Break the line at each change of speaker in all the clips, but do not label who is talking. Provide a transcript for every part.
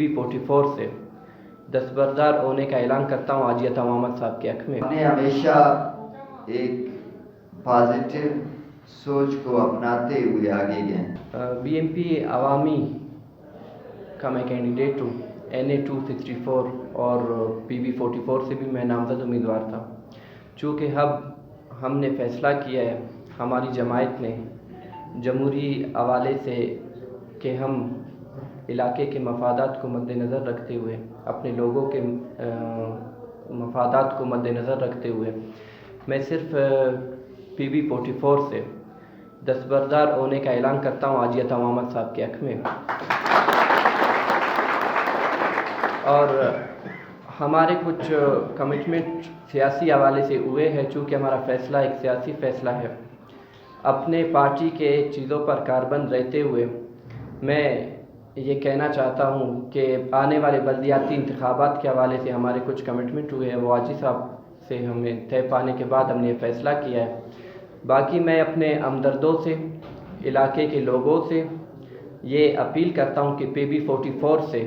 PB44 से दस्तबरदार होने का ऐलान करता हूँ आज अता मोहम्मद साहब के हक में।
हमने हमेशा एक पॉजिटिव सोच को अपनाते हुए आगे गए।
BNP अवामी का मैं कैंडिडेट हूँ, NA 264 और PB44 से भी मैं नामजद उम्मीदवार था। चूँकि अब हमने फ़ैसला किया है हमारी जमायत ने जमहूरी हवाले से कि हम इलाके के मफादात को मद्देनज़र रखते हुए, अपने लोगों के मफादात को मद्देनज़र रखते हुए मैं सिर्फ PB44 से दस्तबरदार होने का ऐलान करता हूँ आज अता मोहम्मद साहब के हक में। और हमारे कुछ कमिटमेंट सियासी हवाले से हुए हैं। चूँकि हमारा फ़ैसला एक सियासी फ़ैसला है, अपने पार्टी के चीज़ों पर कारबंद रहते हुए मैं ये कहना चाहता हूँ कि आने वाले बल्दियाती इंतखाबात के हवाले से हमारे कुछ कमिटमेंट हुए हैं, वो हाजी साहब से हमें तय पाने के बाद हमने ये फ़ैसला किया है। बाकी मैं अपने हमदर्दों से, इलाके के लोगों से ये अपील करता हूँ कि PB44 से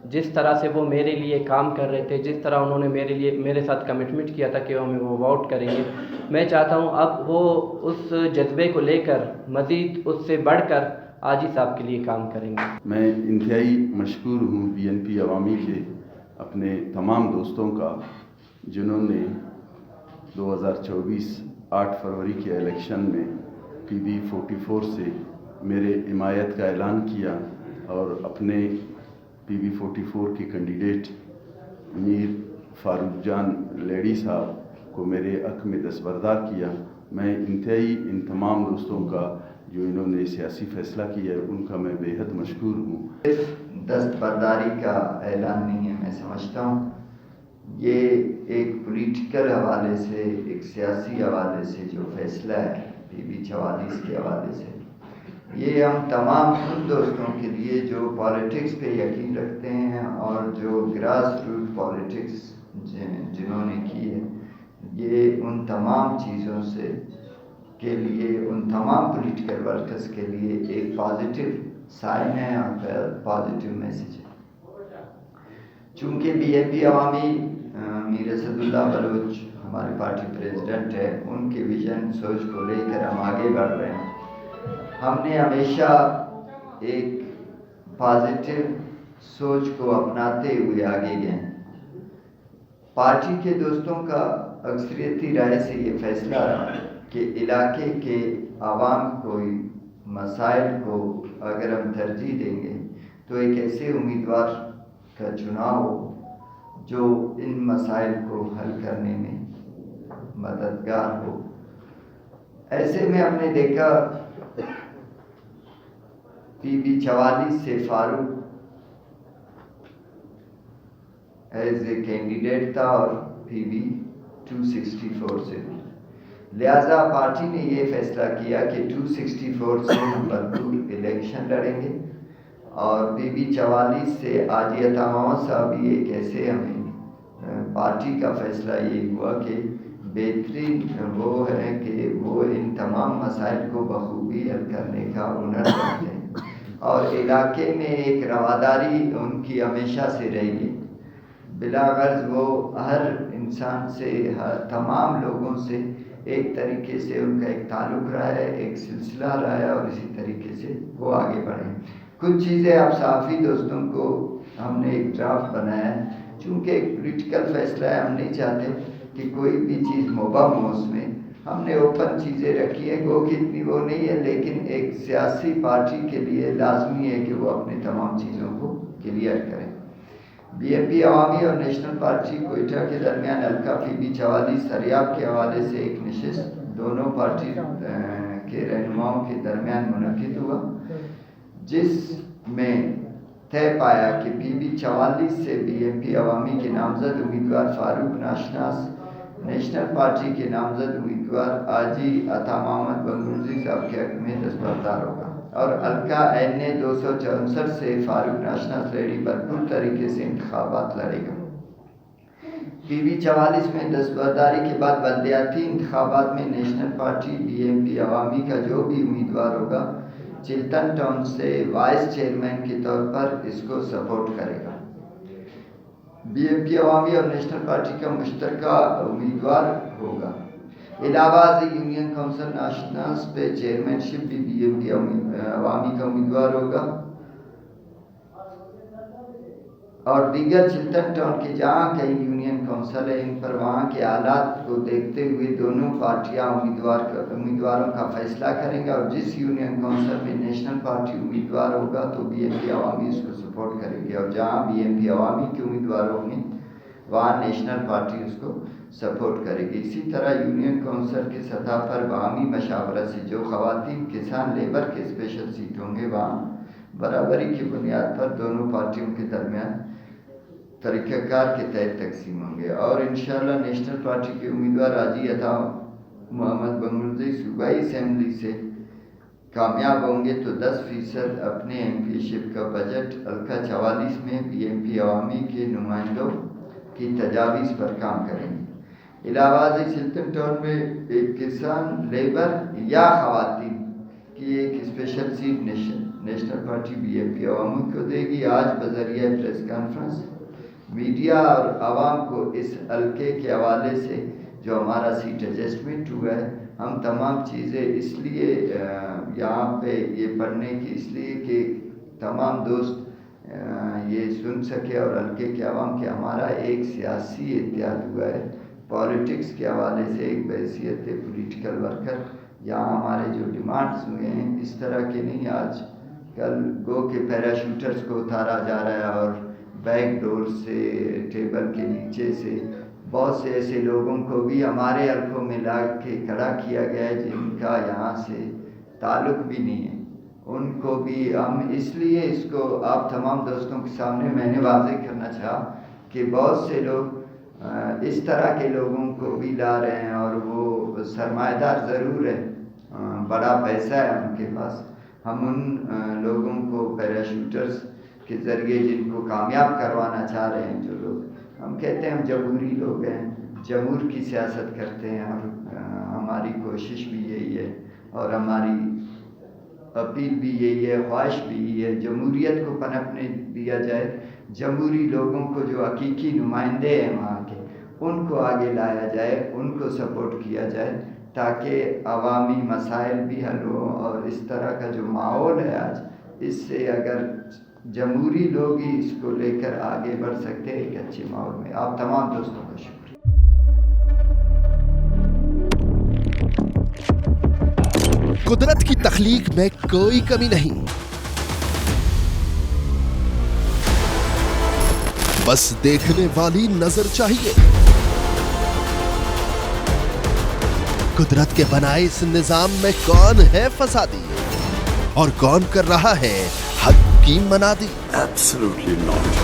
जिस तरह से वो मेरे लिए काम कर रहे थे, जिस तरह उन्होंने मेरे साथ कमिटमेंट किया था कि हमें वो वोट करेंगे, मैं चाहता हूँ अब वो उस जज्बे को लेकर मज़ीद उससे बढ़कर आजी साहब के लिए काम करेंगे।
मैं इंतहाई मशकूर हूँ BNP अवामी के अपने तमाम दोस्तों का जिन्होंने 2024 8 फरवरी के इलेक्शन में PB44 से मेरे हिमायत का ऐलान किया और अपने PB44 के कैंडिडेट मीर फारूक जान लेडी साहब को मेरे हक में दस्तबरदार किया। मैं इंतहाई इन तमाम दोस्तों का जो इन्होंने सियासी फ़ैसला किया है उनका मैं बेहद मशकूर हूँ।
दस्तबरदारी का ऐलान नहीं है, मैं समझता हूँ ये एक पॉलिटिकल हवाले से, एक सियासी हवाले से जो फैसला है PB44 के हवाले से, ये हम तमाम उन दोस्तों के लिए जो पॉलिटिक्स पे यकीन रखते हैं और जो ग्रास रूट पॉलिटिक्स जिन्होंने की है, ये उन तमाम चीज़ों से के लिए, उन तमाम पॉलिटिकल वर्कर्स के लिए एक पॉजिटिव साइन है और पॉजिटिव मैसेज है। चूँकि BNP अवामी मीर असदुल्ला बलोच हमारे पार्टी प्रेसिडेंट है, उनके विजन सोच को लेकर हम आगे बढ़ रहे हैं। हमने हमेशा एक पॉजिटिव सोच को अपनाते हुए आगे गए। पार्टी के दोस्तों का अक्सरियती राय से ये फैसला रहा कि इलाके के आवाम को मसाइल को अगर हम तरजीह देंगे तो एक ऐसे उम्मीदवार का चुनाव हो जो इन मसाइल को हल करने में मददगार हो। ऐसे में हमने देखा PB44 से फारूक एज ए कैंडिडेट था और PB264 से भी, लिहाजा पार्टी ने ये फैसला किया कि 264 से हम भरपूर इलेक्शन लड़ेंगे और PB44 से आजी अता मोहम्मद साहब भी एक ऐसे हमें पार्टी का फैसला ये हुआ कि बेहतरीन वो है कि वो इन तमाम मसाइल को बखूबी हल करने का हुनर रखते हैं और इलाके में एक रवादारी उनकी हमेशा से रही है। बिलागर्ज वो हर इंसान से, हर तमाम लोगों से एक तरीके से उनका एक ताल्लुक़ रहा है, एक सिलसिला रहा है और इसी तरीके से वो आगे बढ़े। कुछ चीज़ें आप सहाफ़ी दोस्तों को हमने एक ड्राफ्ट बनाया है, चूँकि एक पॉलिटिकल फैसला है, हम नहीं चाहते कि कोई भी चीज़ मुबहम हो उसमें, हमने ओपन चीज़ें रखी हैं, गो कि इतनी वो नहीं है, लेकिन एक सियासी पार्टी के लिए लाजमी है कि वो अपनी तमाम चीज़ों को क्लियर करें। BNP अवामी और नेशनल पार्टी कोयटा के दरमियान हल्का PB44 सरियाब के हवाले से एक नशिस्त दोनों पार्टी के रहनुमाओं के दरमियान मुनक़िद हुआ, जिसमें तय पाया कि PB44 से BNP अवामी के नामजद उम्मीदवार फारूक नाशनास, नेशनल पार्टी के नामजद उम्मीदवार आजी अता मोहम्मद बंगुर्जी साहब के हक में दस्तबरदार होगा और हल्का NA 264 से फारूक नाशनास लेडी भरपूर तरीके से इंतखाबात लड़ेगा। PB44 में दस्तबरदारी के बाद बल्दियाती इंतखाबात में नेशनल पार्टी BNP अवामी का जो भी उम्मीदवार होगा चिल्टन टाउन से वाइस चेयरमैन के तौर पर इसको सपोर्ट करेगा। बीएमपी अवामी और नेशनल पार्टी का मुश्तरका उम्मीदवार होगा। इलाहाबाद यूनियन काउंसिल नेशनल्स पे चेयरमैनशिप भी बीएमपी अवामी का उम्मीदवार होगा और दीगर चिल्टन टाउन के जहाँ कई यूनियन काउंसिल है इन पर वहाँ के हालात को देखते हुए दोनों पार्टियाँ उम्मीदवारों का फैसला करेंगे और जिस यूनियन काउंसिल में नेशनल पार्टी उम्मीदवार होगा तो बीएमपी अवामी उसको सपोर्ट करेगी और जहाँ बीएमपी अवामी के उम्मीदवार होंगे वहाँ नेशनल पार्टी उसको सपोर्ट करेगी। इसी तरह यूनियन काउंसिल के सतह पर बाहमी मशावरत से जो ख़वातीन किसान लेबर के स्पेशल सीट होंगे वहाँ बराबरी की बुनियाद पर दोनों पार्टियों के दरमियान तरीक़ाकार के तहत तकसीम होंगे और इंशाअल्लाह नेशनल पार्टी के उम्मीदवार हाजी अता मोहम्मद बंगलुरु सूबाई असेंबली से कामयाब होंगे तो 10% अपने एमपीशिप का बजट हल्का 44 में बीएमपी अवामी के नुमाइंदों की तजावीज़ पर काम करेंगे। इलाहाबाद चिल्टन टाउन में एक किसान लेबर या ख़वातीन की एक special seat national party BMP Awami को देगी। आज बज़रिया प्रेस कॉन्फ्रेंस मीडिया और आवाम को इस हल्के के हवाले से जो हमारा सीट एडजस्टमेंट हुआ है हम तमाम चीज़ें इसलिए यहाँ पे ये पढ़ने की इसलिए कि तमाम दोस्त ये सुन सके और हल्के के आवाम के हमारा एक सियासी इत्तेहाद हुआ है पॉलिटिक्स के हवाले से एक बहैसियत पॉलिटिकल वर्कर। यहाँ हमारे जो डिमांड्स हुए हैं इस तरह के नहीं। आज कल गो के पैराशूटर्स को उतारा जा रहा है और बैक डोर से टेबल के नीचे से बहुत से ऐसे लोगों को भी हमारे हल्कों में ला के खड़ा किया गया है जिनका यहाँ से ताल्लुक़ भी नहीं है। उनको भी हम इसलिए इसको आप तमाम दोस्तों के सामने मैंने वाज़ेह करना चाहा कि बहुत से लोग इस तरह के लोगों को भी ला रहे हैं और वो सरमाएदार ज़रूर है, बड़ा पैसा है उनके पास। हम उन लोगों को पैराशूटर्स के ज़रिए जिनको कामयाब करवाना चाह रहे हैं, जो लोग हम कहते हैं हम जमहूरी लोग हैं, जमहूर की सियासत करते हैं और हमारी कोशिश भी यही है और हमारी अपील भी यही है, ख्वाहिश भी यही है जमहूरियत को पनपने दिया जाए, जमहूरी लोगों को जो हकीकी नुमाइंदे हैं वहाँ के उनको आगे लाया जाए, उनको सपोर्ट किया जाए ताकि अवामी मसाइल भी हल हो। और इस तरह का जो माहौल है आज, इससे अगर जमहूरी लोग ही इसको लेकर आगे बढ़ सकते हैं एक अच्छे माहौल में। आप तमाम दोस्तों का शुक्रिया।
कुदरत की तख्लीक में कोई कमी नहीं, बस देखने वाली नजर चाहिए। कुदरत के बनाए इस निजाम में कौन है फसादी और कौन कर रहा है हक की मनादी?
Absolutely not.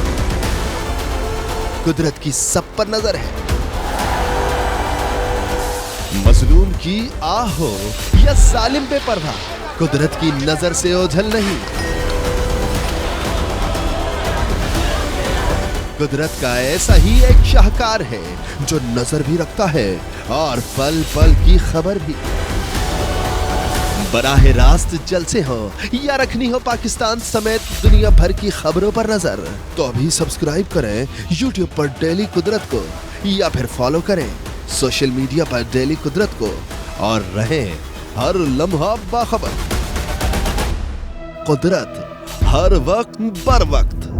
कुदरत की सब पर नजर है, मजलूम की आह हो या जालिम पे परवाह, कुदरत की नजर से ओझल नहीं। कुदरत का ऐसा ही एक शाहकार है जो नजर भी रखता है और पल पल की खबर भी। बराह रास्त जलसे हो या रखनी हो पाकिस्तान समेत दुनिया भर की खबरों पर नजर, तो अभी सब्सक्राइब करें YouTube पर डेली कुदरत को या फिर फॉलो करें सोशल मीडिया पर डेली कुदरत को और रहें हर लम्हा बाखबर। कुदरत हर वक्त बर वक्त।